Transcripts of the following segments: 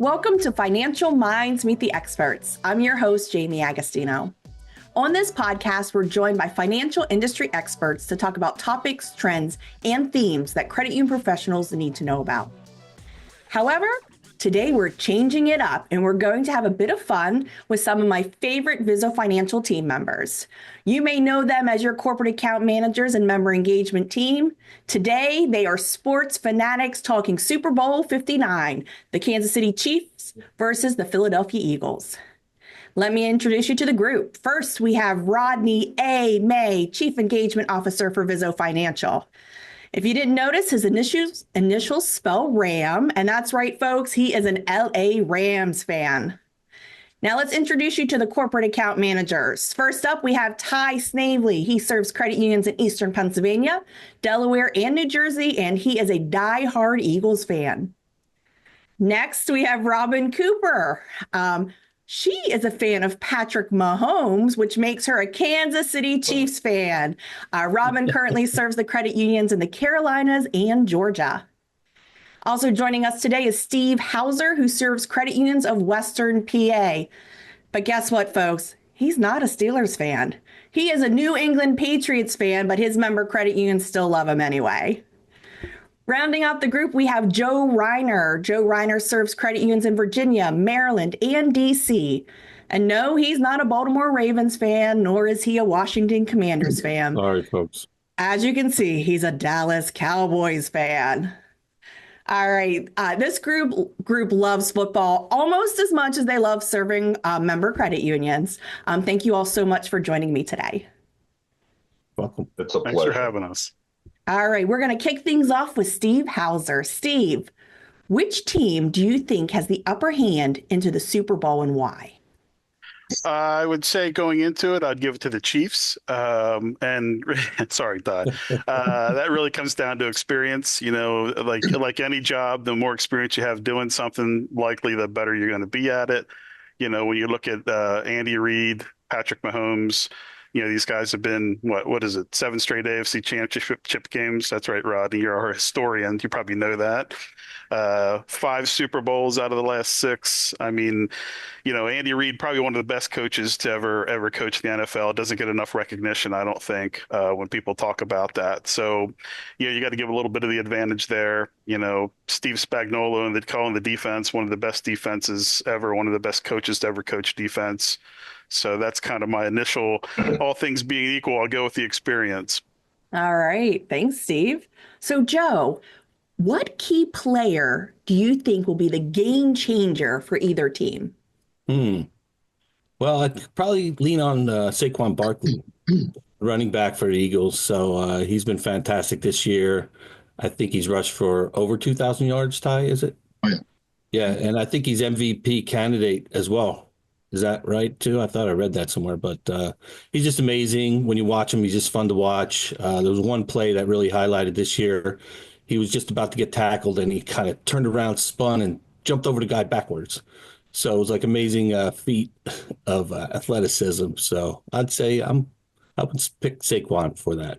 Welcome to Financial Minds Meet the Experts. I'm your host, Jaime Agostino. On this podcast, we're joined by financial industry experts to talk about topics, trends, and themes that credit union professionals need to know about. However, today we're changing it up and we're going to have a bit of fun with some of my favorite Vizo financial team members. You may know them as your corporate account managers and member engagement team. Today, they are sports fanatics talking Super Bowl 59, the Kansas City Chiefs versus the Philadelphia Eagles. Let me introduce you to the group. First, we have Rodney May, Chief Engagement Officer for Vizo Financial. If you didn't notice, his initials spell Ram, and that's right, folks, he is an LA Rams fan. Now let's introduce you to the corporate account managers. First up, we have Ty Snavely. He serves credit unions in Eastern Pennsylvania, Delaware, and New Jersey, and he is a diehard Eagles fan. Next, we have Robyn Cooper. She is a fan of Patrick Mahomes, which makes her a Kansas City Chiefs fan. Robyn currently serves the credit unions in the Carolinas and Georgia. Also joining us today is Steve Hauser, who serves credit unions of Western PA. But guess what, folks? He's not a Steelers fan. He is a New England Patriots fan, but his member credit unions still love him anyway. Rounding out the group, we have Joe Reiner. Joe Reiner serves credit unions in Virginia, Maryland, and D.C. And no, he's not a Baltimore Ravens fan, nor is he a Washington Commanders fan. Sorry, folks. As you can see, he's a Dallas Cowboys fan. All right. This group loves football almost as much as they love serving member credit unions. Thank you all so much for joining me today. Welcome. It's a pleasure. Thanks for having us. All right, we're going to kick things off with Steve Hauser. Steve, which team do you think has the upper hand into the Super Bowl and why? I would say going into it, I'd give it to the Chiefs. And sorry, Ty. That really comes down to experience. You know, like any job, the more experience you have doing something, likely the better you're going to be at it. You know, when you look at Andy Reid, Patrick Mahomes, you know, these guys have been, what is it, 7 straight AFC championship games. That's right, Rodney. You're our historian. You probably know that. 5 Super Bowls out of the last 6. I mean, you know, Andy Reid, probably one of the best coaches to ever coach the NFL. Doesn't get enough recognition, I don't think, when people talk about that. So, you know, you got to give a little bit of the advantage there. You know, Steve Spagnuolo and calling the defense one of the best defenses ever, one of the best coaches to ever coach defense. So that's kind of my initial, all things being equal, I'll go with the experience. All right. Thanks, Steve. So, Joe, what key player do you think will be the game changer for either team? Well, I'd probably lean on Saquon Barkley, running back for the Eagles. So he's been fantastic this year. I think he's rushed for over 2,000 yards, Ty, is it? Oh, yeah. Yeah, and I think he's MVP candidate as well. Is that right, too? I thought I read that somewhere, but he's just amazing. When you watch him, he's just fun to watch. There was one play that really highlighted this year. He was just about to get tackled, and he kind of turned around, spun, and jumped over the guy backwards. So it was like amazing feat of athleticism. So I'd say I would pick Saquon for that.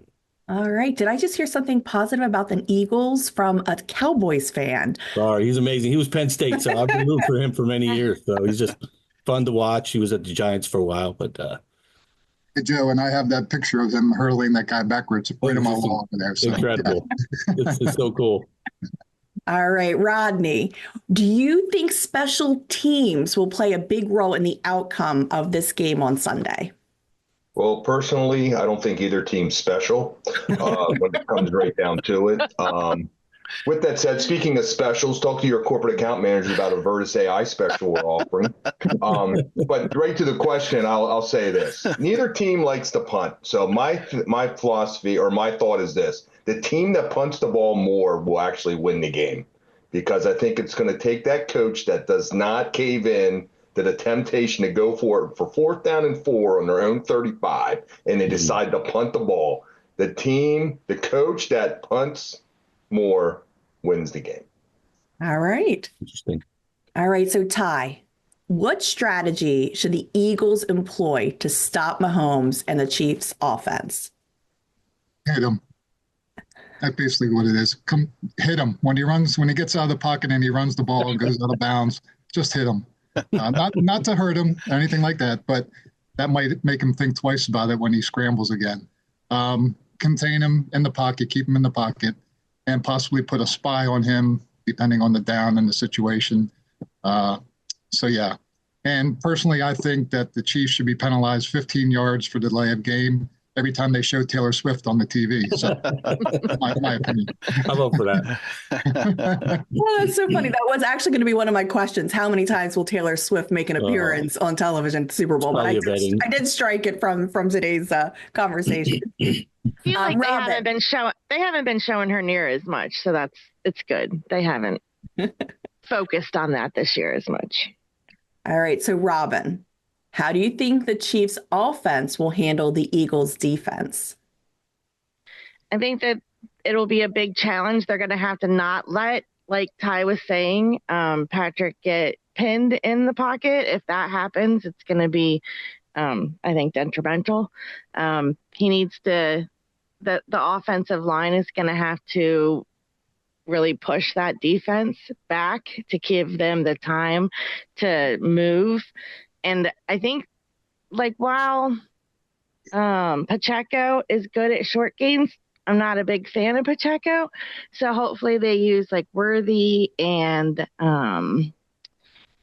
All right. Did I just hear something positive about the Eagles from a Cowboys fan? Sorry, he's amazing. He was Penn State, so I've been rooting for him for many years. So he's just fun to watch. He was at the Giants for a while, but Hey, Joe, and I have that picture of him hurling that guy backwards right on my wall over there. So, incredible. Yeah. It's so cool. All right, Rodney, do you think special teams will play a big role in the outcome of this game on Sunday? Well, personally, I don't think either team's special when it comes right down to it. With that said, speaking of specials, talk to your corporate account manager about a Vertus AI special we're offering. But right to the question, I'll say this. Neither team likes to punt. So my philosophy or my thought is this. The team that punts the ball more will actually win the game, because I think it's going to take that coach that does not cave in to the temptation to go for it for 4th down and 4 on their own 35, and they decide to punt the ball. The coach that punts more wins the game. All right. Interesting. All right. So, Ty, what strategy should the Eagles employ to stop Mahomes and the Chiefs' offense? hit him. That's basically what it is. Come hit him when he gets out of the pocket and he runs the ball and goes out of bounds. just hit him. Not to hurt him or anything like that, but that might make him think twice about it when he scrambles again. Contain him in the pocket, keep him in the pocket, and possibly put a spy on him, depending on the down and the situation. So, yeah. And personally, I think that the Chiefs should be penalized 15 yards for delay of game every time they show Taylor Swift on the TV. So, my opinion. I'll vote for that. Well, that's so funny. That was actually going to be one of my questions. How many times will Taylor Swift make an appearance on television at the Super Bowl? But I did strike it from today's conversation. I feel like they haven't been showing her near as much, so it's good. They haven't focused on that this year as much. All right, so Robyn, how do you think the Chiefs offense will handle the Eagles defense? I think that it'll be a big challenge. They're going to have to not let, like Ty was saying, Patrick get pinned in the pocket. If that happens, it's going to be, I think, detrimental. He needs to, the offensive line is going to have to really push that defense back to give them the time to move. And I think, like, while Pacheco is good at short gains, I'm not a big fan of Pacheco. So hopefully they use, like, Worthy and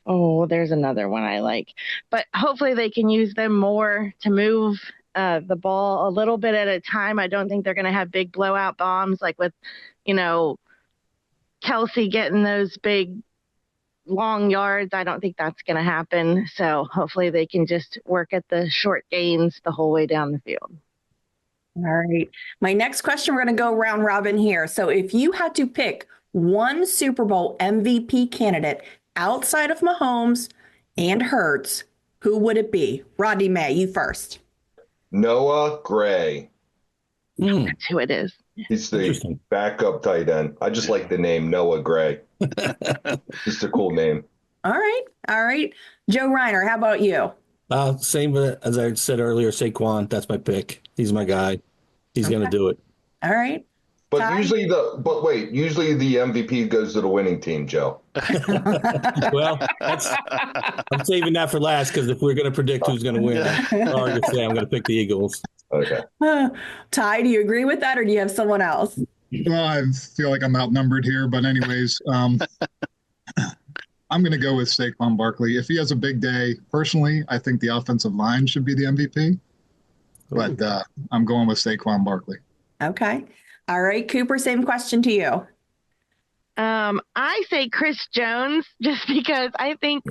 there's another one I like. But hopefully they can use them more to move the ball a little bit at a time. I don't think they're going to have big blowout bombs like with, Kelsey getting those big long yards. I don't think that's going to happen. So hopefully they can just work at the short gains the whole way down the field. All right. My next question, we're going to go round robin here. So if you had to pick one Super Bowl MVP candidate outside of Mahomes and Hurts, who would it be? Rodney May, you first. Noah Gray. That's who it is. He's the backup tight end. I just like the name Noah Gray. Just a cool name. All right. Joe Reiner, how about you? Same as I said earlier, Saquon. That's my pick. He's my guy. He's going to do it. All right. But Ty? usually the MVP goes to the winning team, Joe. Well, I'm saving that for last because if we're going to predict who's going to win, I'm going to pick the Eagles. Okay. Ty, do you agree with that or do you have someone else? Well, I feel like I'm outnumbered here, but anyways, I'm going to go with Saquon Barkley. If he has a big day, personally, I think the offensive line should be the MVP. But I'm going with Saquon Barkley. Okay. All right, Cooper, same question to you. I say Chris Jones just because I think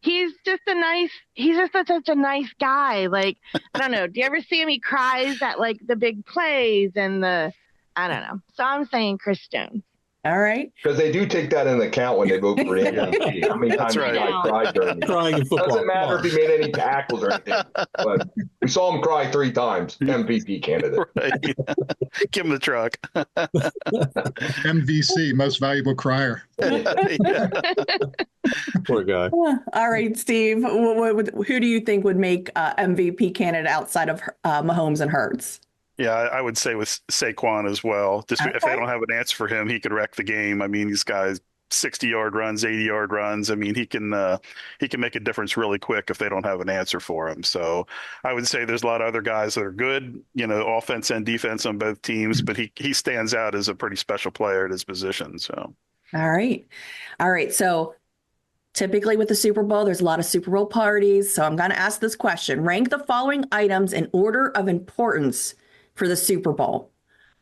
he's just such a nice guy. Like, I don't know. Do you ever see him? He cries at like the big plays and I don't know. So I'm saying Chris Jones. All right. Because they do take that into account when they vote for the MVP. How many times the guy cried during the Crying in football. Doesn't matter if he made any tackles or anything. But we saw him cry 3 times. MVP candidate. Right. Give him the truck. MVC, most valuable crier. Poor guy. All right, Steve, who do you think would make MVP candidate outside of Mahomes and Hurts? Yeah, I would say with Saquon as well. Just if they don't have an answer for him, he could wreck the game. I mean, these guys 60-yard runs, 80-yard runs. I mean, he can make a difference really quick if they don't have an answer for him. So I would say there's a lot of other guys that are good, offense and defense on both teams, but he stands out as a pretty special player at his position. So all right. So typically with the Super Bowl, there's a lot of Super Bowl parties. So I'm going to ask this question. Rank the following items in order of importance for the Super Bowl: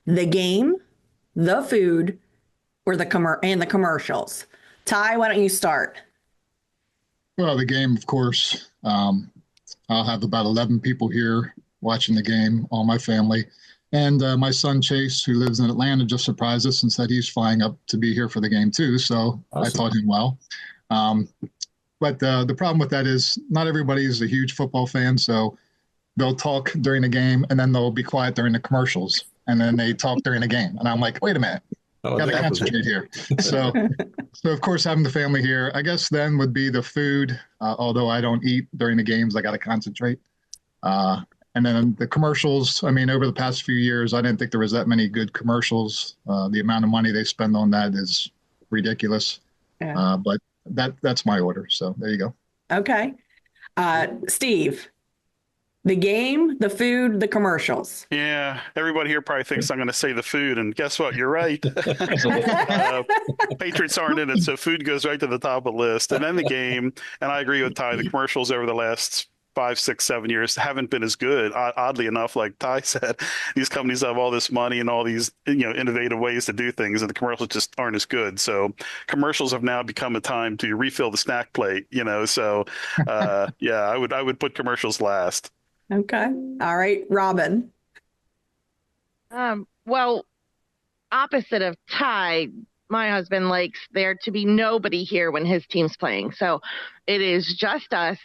the game, the food, or the commercials. Ty, why don't you start? Well, the game, of course. I'll have about 11 people here watching the game, all my family. And my son, Chase, who lives in Atlanta, just surprised us and said he's flying up to be here for the game, too. So awesome. I taught him well. But the problem with that is not everybody is a huge football fan, so they'll talk during the game, and then they'll be quiet during the commercials, and then they talk during the game. And I'm like, wait a minute. Got to concentrate here. So of course, having the family here, I guess then would be the food. Although I don't eat during the games, I got to concentrate. And then the commercials. I mean, over the past few years, I didn't think there was that many good commercials. The amount of money they spend on that is ridiculous. Yeah. But that's my order. So there you go. Okay. Steve, the game, the food, the commercials. Yeah, everybody here probably thinks I'm going to say the food, and guess what? You're right. Patriots aren't in it, so food goes right to the top of the list. And then the game, and I agree with Ty, the commercials over the last 5, 6, 7 years haven't been as good. Oddly enough, like Ty said, these companies have all this money and all these innovative ways to do things, and the commercials just aren't as good. So commercials have now become a time to refill the snack plate. So yeah, I would put commercials last. Okay. All right, Robyn. Well, opposite of Ty, my husband likes there to be nobody here when his team's playing. So it is just us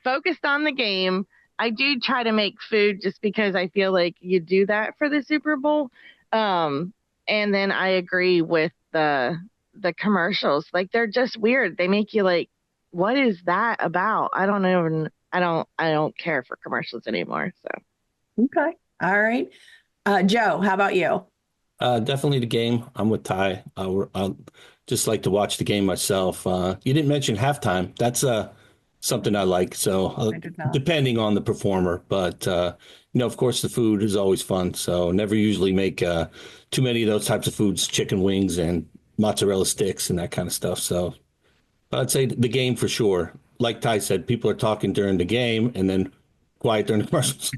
focused on the game. I do try to make food just because I feel like you do that for the Super Bowl. And then I agree with the commercials. Like, they're just weird. They make you like, what is that about? I don't care for commercials anymore. So. Okay. All right. Joe, how about you? Definitely the game. I'm with Ty. I'll just like to watch the game myself. You didn't mention halftime. That's something I like. So depending on the performer, but of course the food is always fun. So never usually make too many of those types of foods, chicken wings and mozzarella sticks and that kind of stuff. So I'd say the game for sure. Like Ty said, people are talking during the game and then quiet during the commercials.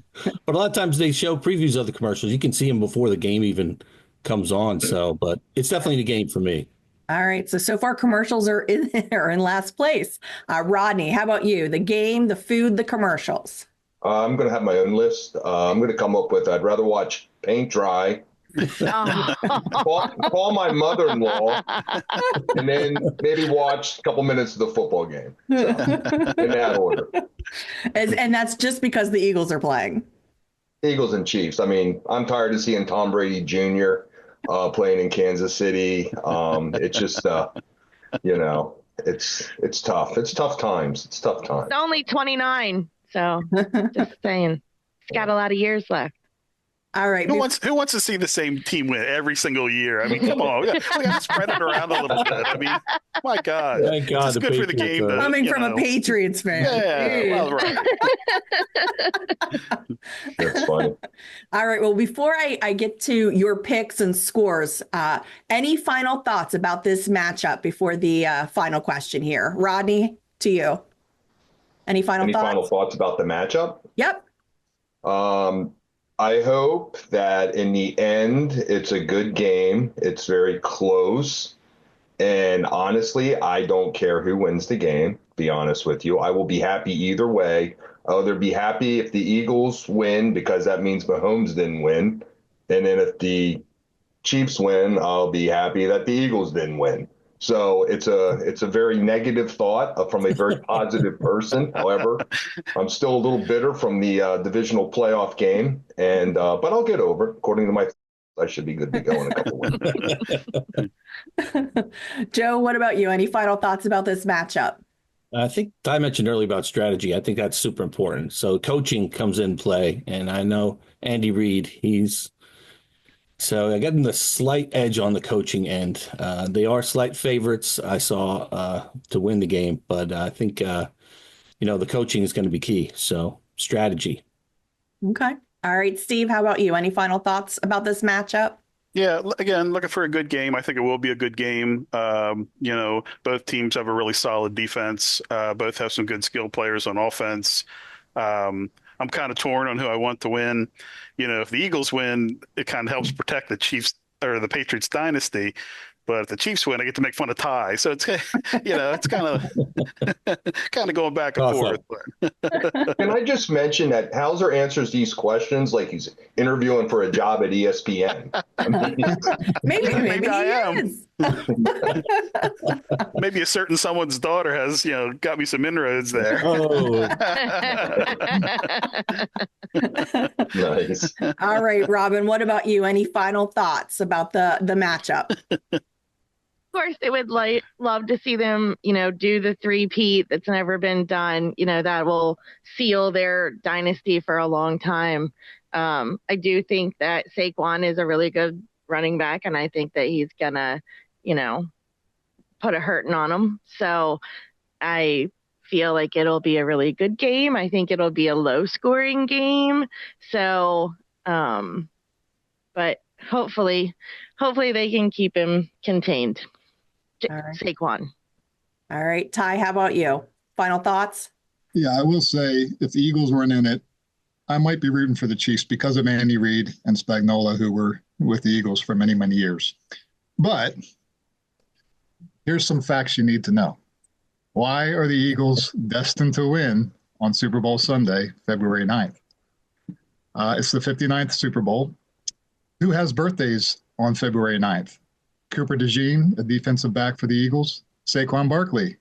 But a lot of times they show previews of the commercials. You can see them before the game even comes on. So, but it's definitely the game for me. All right. So far commercials are in last place. Rodney, how about you? The game, the food, the commercials. I'm going to have my own list. I'm going to come up with, I'd rather watch paint dry, call my mother-in-law, and then maybe watch a couple minutes of the football game. So, in that order. And that's just because the Eagles are playing. Eagles and Chiefs. I mean, I'm tired of seeing Tom Brady Jr. Playing in Kansas City. It's just, it's tough. It's tough times. It's tough times. It's only 29. So just saying, it's got a lot of years left. All right. Who wants to see the same team win every single year? I mean, come on, we got to spread it around a little bit. I mean, my God, thank God, it's good for the game. Coming from a Patriots fan. Yeah, well, right. That's funny. All right. Well, before I get to your picks and scores, any final thoughts about this matchup before the final question here? Rodney, to you. Any final thoughts about the matchup? Yep. I hope that in the end, it's a good game. It's very close. And honestly, I don't care who wins the game, be honest with you. I will be happy either way. I'll either be happy if the Eagles win because that means Mahomes didn't win. And then if the Chiefs win, I'll be happy that the Eagles didn't win. So it's a very negative thought from a very positive person. However, I'm still a little bitter from the divisional playoff game, and but I'll get over it. According to my, I should be good to go in a couple weeks. Joe, what about you? Any final thoughts about this matchup? I think I mentioned earlier about strategy. I think that's super important. So coaching comes in play, and I know Andy Reid, so I got them the slight edge on the coaching end. They are slight favorites, I saw, to win the game. But I think, the coaching is going to be key. So strategy. Okay. All right, Steve, how about you? Any final thoughts about this matchup? Yeah, again, looking for a good game. I think it will be a good game. Both teams have a really solid defense. Both have some good skill players on offense. I'm kind of torn on who I want to win. If the Eagles win, it kind of helps protect the Chiefs or the Patriots dynasty. But if the Chiefs win, I get to make fun of Ty. So it's, it's kind of going back and forth. Can I just mention that Hauser answers these questions like he's interviewing for a job at ESPN? Maybe I am. is. Maybe a certain someone's daughter has, got me some inroads there. Oh. Nice. All right, Robyn, what about you? Any final thoughts about the matchup? Of course, they would love to see them, do the three-peat that's never been done. That will seal their dynasty for a long time. I do think that Saquon is a really good running back, and I think that he's gonna, put a hurting on them. So I feel like it'll be a really good game. I think it'll be a low scoring game. So, but hopefully they can keep him contained. All right. Saquon. All right. Ty, how about you? Final thoughts? Yeah, I will say if the Eagles weren't in it, I might be rooting for the Chiefs because of Andy Reid and Spagnuolo, who were with the Eagles for many, many years. But here's some facts you need to know. Why are the Eagles destined to win on Super Bowl Sunday, February 9th? It's the 59th Super Bowl. Who has birthdays on February 9th? Cooper DeJean, a defensive back for the Eagles. Saquon Barkley,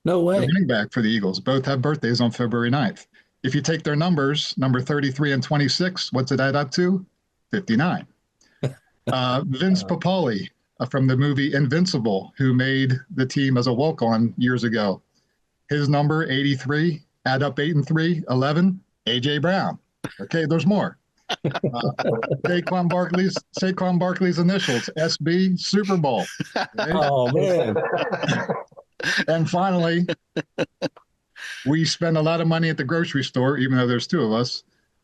No the way. running back for the Eagles. Both have birthdays on February 9th. If you take their numbers, number 33 and 26, what's it add up to? 59. Vince Papale from the movie Invincible, who made the team as a walk-on years ago. His number, 83, add up 8 and 3, 11, A.J. Brown. Okay, there's more. Saquon Barkley's initials, SB, Super Bowl. Okay? Oh, man. And finally, we spend a lot of money at the grocery store, even though there's two of us.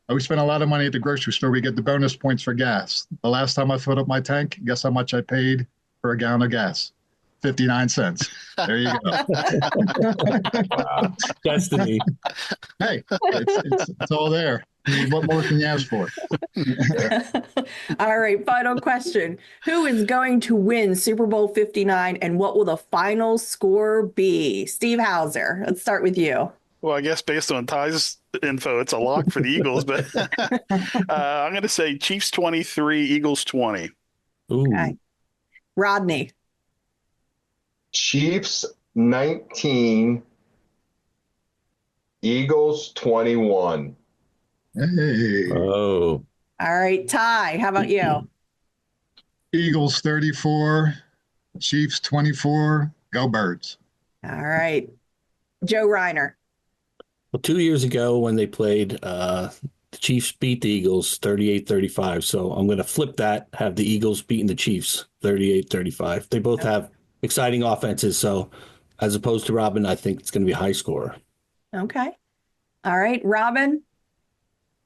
We spend a lot of money at the grocery store. We get the bonus points for gas. The last time I filled up my tank, guess how much I paid for a gallon of gas? 59 cents. There you go. Wow. Destiny. Hey, it's all there. I mean, what more can you ask for? All right, final question. Who is going to win Super Bowl 59 and what will the final score be? Steve Hauser, let's start with you. Well, I guess based on Ty's info, it's a lock for the Eagles, but I'm going to say Chiefs 23, Eagles 20. Ooh. Okay. Rodney. Chiefs 19, Eagles 21. Hey, Oh. All right, Ty, how about you? Eagles 34, Chiefs 24. Go Birds. All right. Joe Reiner. Well, 2 years ago when they played, the Chiefs beat the Eagles 38-35. So I'm going to flip that, have the Eagles beating the Chiefs 38-35. They both have exciting offenses. So as opposed to Robyn, I think it's going to be a high score. Okay. All right, Robyn,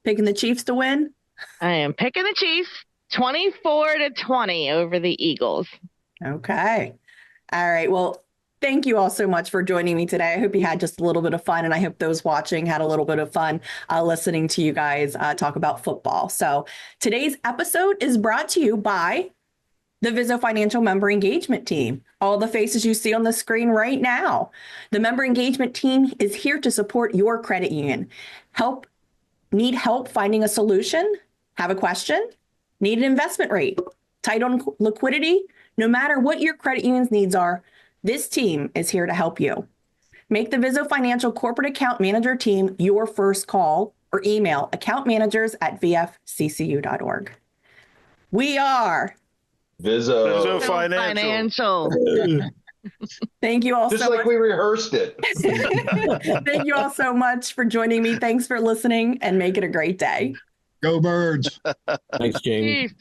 picking the Chiefs to win. I am picking the Chiefs 24-20 over the Eagles. Okay. All right. Well, thank you all so much for joining me today. I hope you had just a little bit of fun, and I hope those watching had a little bit of fun listening to you guys talk about football. So today's episode is brought to you by the Vizo Financial Member Engagement Team. All the faces you see on the screen right now. The Member Engagement Team is here to support your credit union. Need help finding a solution? Have a question? Need an investment rate? Tight on liquidity? No matter what your credit union's needs are, this team is here to help you. Make the Vizo Financial Corporate Account Manager team your first call or email accountmanagers@vfccu.org. We are Vizo. Financial. Thank you all Just so like much. we rehearsed it. Thank you all so much for joining me. Thanks for listening and make it a great day. Go Birds. Thanks, Jamie. Chiefs.